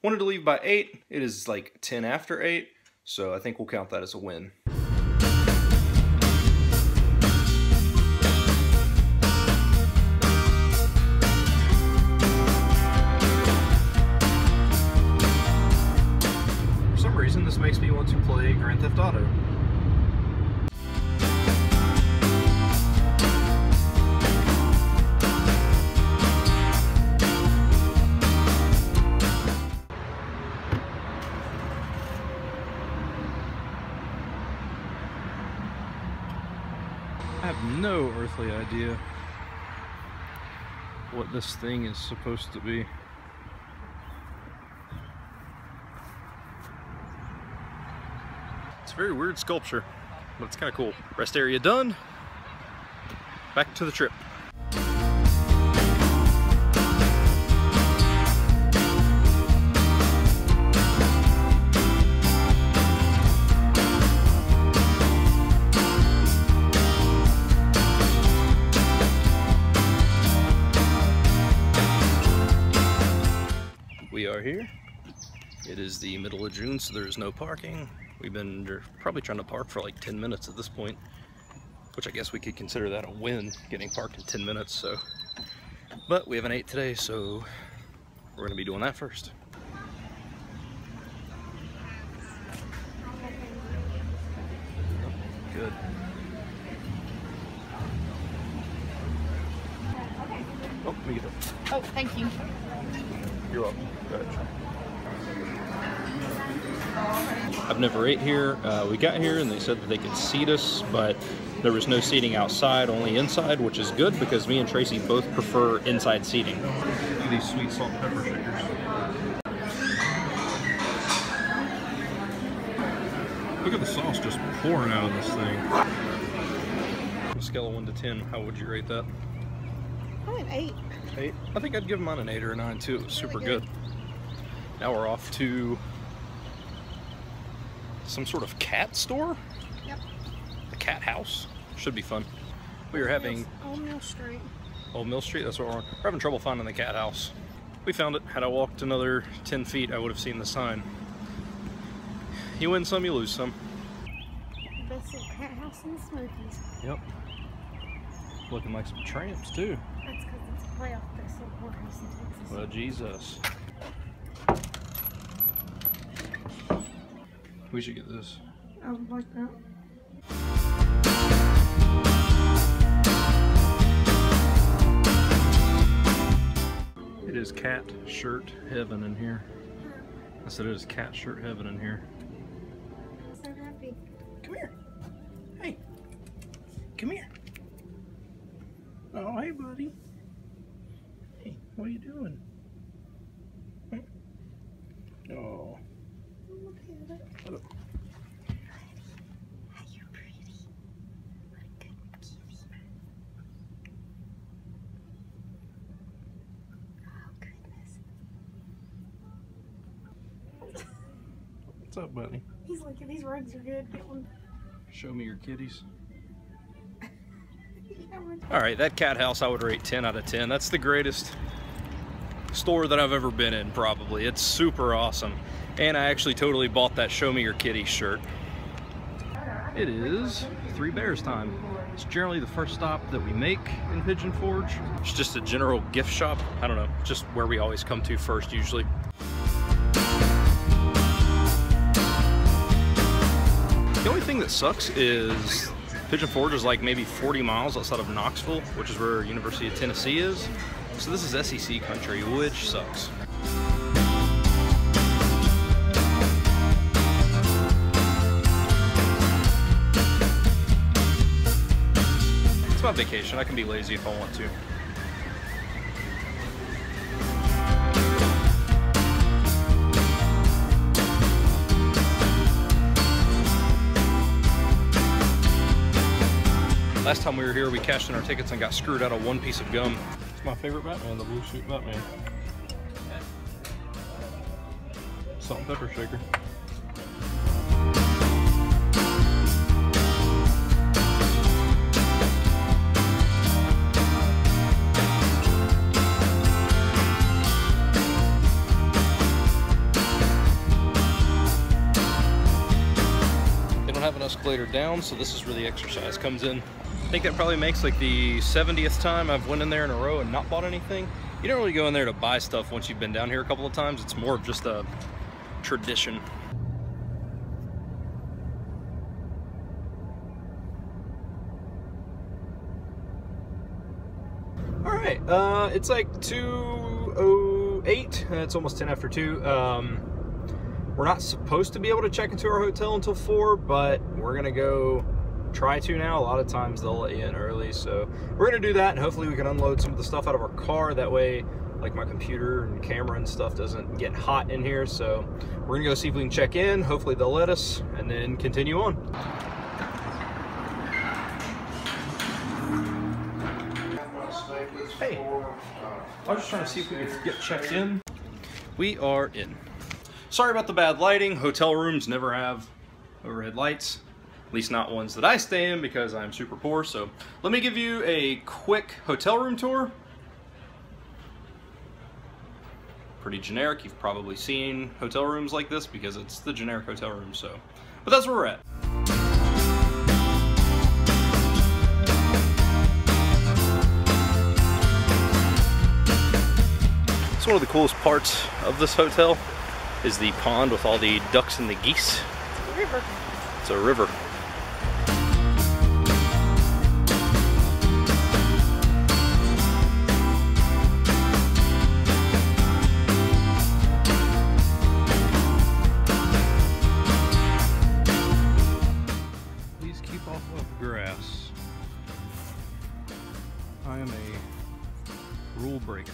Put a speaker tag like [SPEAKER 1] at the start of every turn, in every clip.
[SPEAKER 1] Wanted to leave by 8. It is like 10 after 8, so I think we'll count that as a win. For some reason, this makes me want to play Grand Theft Auto. I have no earthly idea what this thing is supposed to be. It's a very weird sculpture, but it's kind of cool. Rest area done. Back to the trip. We are here. It is the middle of June, so there's no parking. We've been probably trying to park for like 10 minutes at this point, which I guess we could consider that a win, getting parked in 10 minutes. So, but we haven't ate today, so we're gonna be doing that first. Good. Oh, let me get it.
[SPEAKER 2] Oh, thank you.
[SPEAKER 1] You're welcome. Go ahead. I've never ate here. We got here and they said that they could seat us, but there was no seating outside, only inside, which is good because me and Tracy both prefer inside seating. Look at these sweet salt and pepper shakers. Look at the sauce just pouring out of this thing. On a scale of 1 to 10, how would you rate that?
[SPEAKER 2] Probably an 8.
[SPEAKER 1] 8? I think I'd give mine an 8 or a 9 too. It was super good. Now we're off to some sort of cat store?
[SPEAKER 2] Yep.
[SPEAKER 1] A cat house? Should be fun. We are having...
[SPEAKER 2] Old Mill Street.
[SPEAKER 1] Old Mill Street, that's what we're on. We're having trouble finding the cat house. We found it. Had I walked another 10 feet, I would have seen the sign. You win some, you lose some.
[SPEAKER 2] Best cat house in the Smokies.
[SPEAKER 1] Yep. Looking like some tramps too.
[SPEAKER 2] That's because it's way off this little courthouse in Texas.
[SPEAKER 1] Well, Jesus. We should get this.
[SPEAKER 2] I would like that.
[SPEAKER 1] It is cat shirt heaven in here. I said it is cat shirt heaven in here.
[SPEAKER 2] So happy.
[SPEAKER 1] Come here. Hey. Come here. Oh, hey, buddy. Hey, what are you doing? Oh.
[SPEAKER 2] Look at it.
[SPEAKER 1] Hello.
[SPEAKER 2] You're pretty. What a good kitty. Oh, goodness.
[SPEAKER 1] What's up, buddy?
[SPEAKER 2] He's like, these rugs are good. Get one.
[SPEAKER 1] Show me your kitties.
[SPEAKER 2] Yeah,
[SPEAKER 1] Alright, that cat house I would rate 10 out of 10. That's the greatest store that I've ever been in, probably. It's super awesome. And I actually totally bought that Show Me Your Kitty shirt. It is Three Bears time. It's generally the first stop that we make in Pigeon Forge. It's just a general gift shop. I don't know, just where we always come to first usually. The only thing that sucks is Pigeon Forge is like maybe 40 miles outside of Knoxville, which is where University of Tennessee is. So this is SEC country, which sucks. It's my vacation. I can be lazy if I want to. Last time we were here, we cashed in our tickets and got screwed out of one piece of gum. It's my favorite Batman, the blue suit Batman. Salt and pepper shaker. have an escalator down, so this is where the exercise comes in. I think that probably makes like the 70th time I've went in there in a row and not bought anything. You don't really go in there to buy stuff once you've been down here a couple of times. It's more of just a tradition. All right, it's like 2:08. It's almost 10 after 2. We're not supposed to be able to check into our hotel until 4, but we're gonna go try to now. A lot of times they'll let you in early, so we're gonna do that, and hopefully we can unload some of the stuff out of our car. That way, like my computer and camera and stuff doesn't get hot in here. So we're gonna go see if we can check in. Hopefully they'll let us, and then continue on. Hey, I was just trying to see if we could get checked in. We are in. Sorry about the bad lighting. Hotel rooms never have overhead lights, at least not ones that I stay in because I'm super poor. So let me give you a quick hotel room tour. Pretty generic. You've probably seen hotel rooms like this because it's the generic hotel room. So, but that's where we're at. So one of the coolest parts of this hotel is the pond with all the ducks and the geese.
[SPEAKER 2] It's a river.
[SPEAKER 1] It's a river. Please keep off of grass. I am a rule breaker.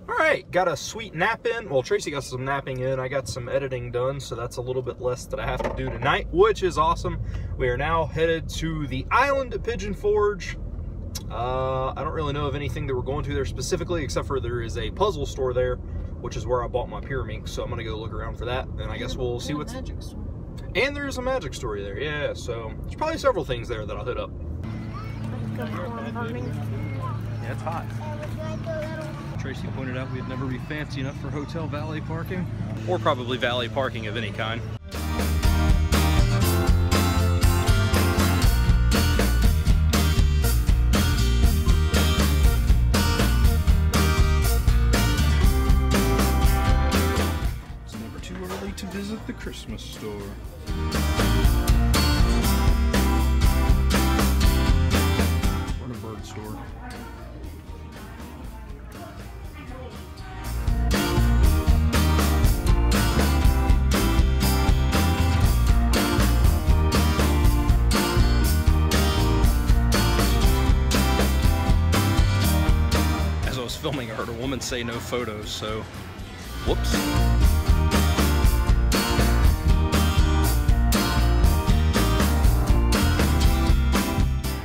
[SPEAKER 1] All right, got a sweet nap in. Well, Tracy got some napping in. I got some editing done, so that's a little bit less that I have to do tonight, which is awesome. We are now headed to the island at Pigeon Forge. I don't really know of anything that we're going to there specifically, except for there is a puzzle store there, which is where I bought my pyramid. So I'm gonna go look around for that, and I guess we'll see what's.
[SPEAKER 2] Magic store.
[SPEAKER 1] And there's a magic store there, yeah. So there's probably several things there that I'll hit up. Yeah, it's hot. Tracy pointed out we'd never be fancy enough for hotel valet parking, or probably valet parking of any kind. It's never too early to visit the Christmas store. We're in a bird store. Filming, I heard a woman say no photos, so whoops.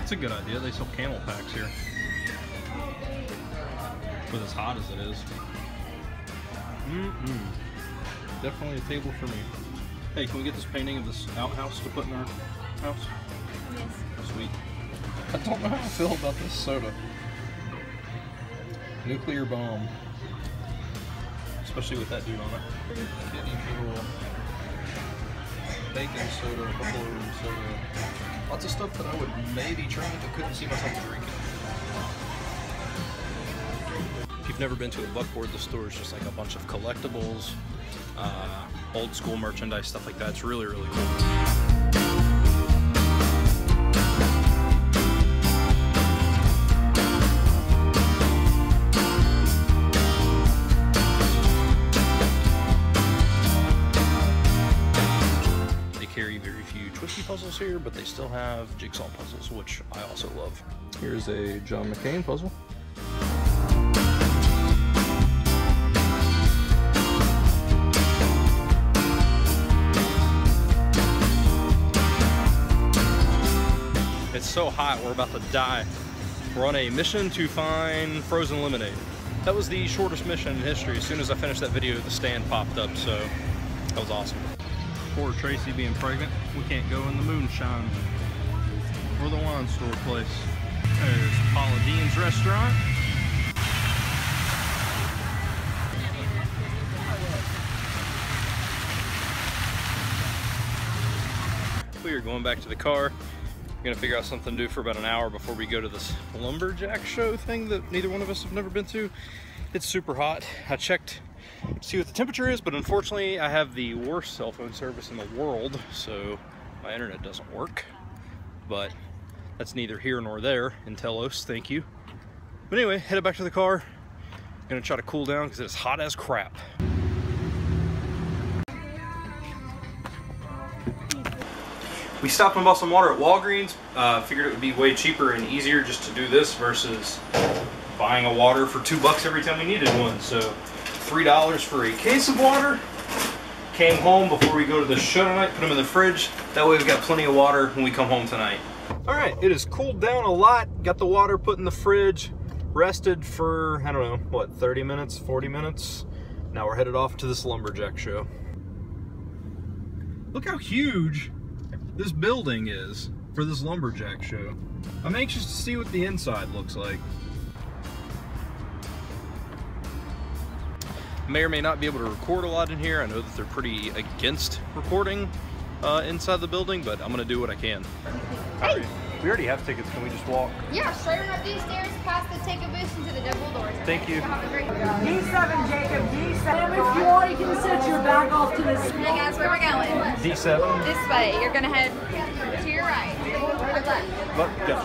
[SPEAKER 1] It's a good idea. They sell camel packs here. But as hot as it is. Definitely a table for me. Hey, can we get this painting of this outhouse to put in our house?
[SPEAKER 2] Yes.
[SPEAKER 1] Sweet. I don't know how I feel about this soda. Nuclear bomb. Especially with that dude on it. Kitty little bacon soda, a couple of soda. Lots of stuff that I would maybe try but couldn't see myself drinking. If you've never been to a buckboard, the store is just like a bunch of collectibles, old school merchandise, stuff like that. It's really, really cool. Twisty puzzles here, but they still have jigsaw puzzles, which I also love. Here's a John McCain puzzle. It's so hot, we're about to die. We're on a mission to find frozen lemonade. That was the shortest mission in history. As soon as I finished that video, the stand popped up, so that was awesome. Poor Tracy being pregnant, we can't go in the moonshine or the wine store place. There's Paula Dean's restaurant. we are going back to the car. We're gonna figure out something to do for about an hour before we go to this lumberjack show thing that neither one of us have never been to. It's super hot. I checked to see what the temperature is, but unfortunately I have the worst cell phone service in the world, so my internet doesn't work. But that's neither here nor there in Telos, thank you. But anyway, headed back to the car. Gonna try to cool down because it's hot as crap. We stopped and bought some water at Walgreens. Figured it would be way cheaper and easier just to do this versus buying a water for $2 every time we needed one. So $3 for a case of water. Came home before we go to the show tonight, put them in the fridge. That way we've got plenty of water when we come home tonight. All right, it has cooled down a lot. Got the water put in the fridge, rested for, I don't know, what, 30 minutes, 40 minutes? Now we're headed off to this lumberjack show. Look how huge this building is for this lumberjack show. I'm anxious to see what the inside looks like. May or may not be able to record a lot in here. I know that they're pretty against recording inside the building, but I'm gonna do what I can.
[SPEAKER 2] Hey.
[SPEAKER 1] Right. We already have tickets. Can we just walk?
[SPEAKER 2] Yeah, straight on up these stairs, past the ticket booth into the double doors.
[SPEAKER 1] Thank you.
[SPEAKER 2] Have a great day.
[SPEAKER 3] D7, Jacob, D7. If you want, you can set your back off to the side.
[SPEAKER 2] Hey guys, where we're going?
[SPEAKER 1] D7.
[SPEAKER 2] This way. You're gonna head to your right. Or left.
[SPEAKER 1] Look, go.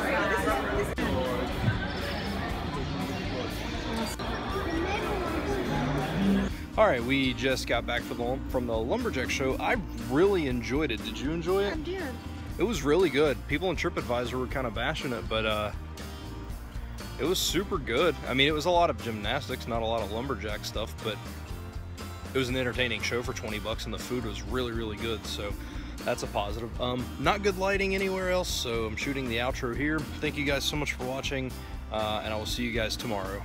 [SPEAKER 1] All right, we just got back from the lumberjack show. I really enjoyed it. Did you enjoy it?
[SPEAKER 2] I did.
[SPEAKER 1] It was really good. People on TripAdvisor were kind of bashing it, but it was super good. I mean, it was a lot of gymnastics, not a lot of lumberjack stuff, but it was an entertaining show for $20 and the food was really, really good. So that's a positive. Not good lighting anywhere else, so I'm shooting the outro here. Thank you guys so much for watching, and I will see you guys tomorrow.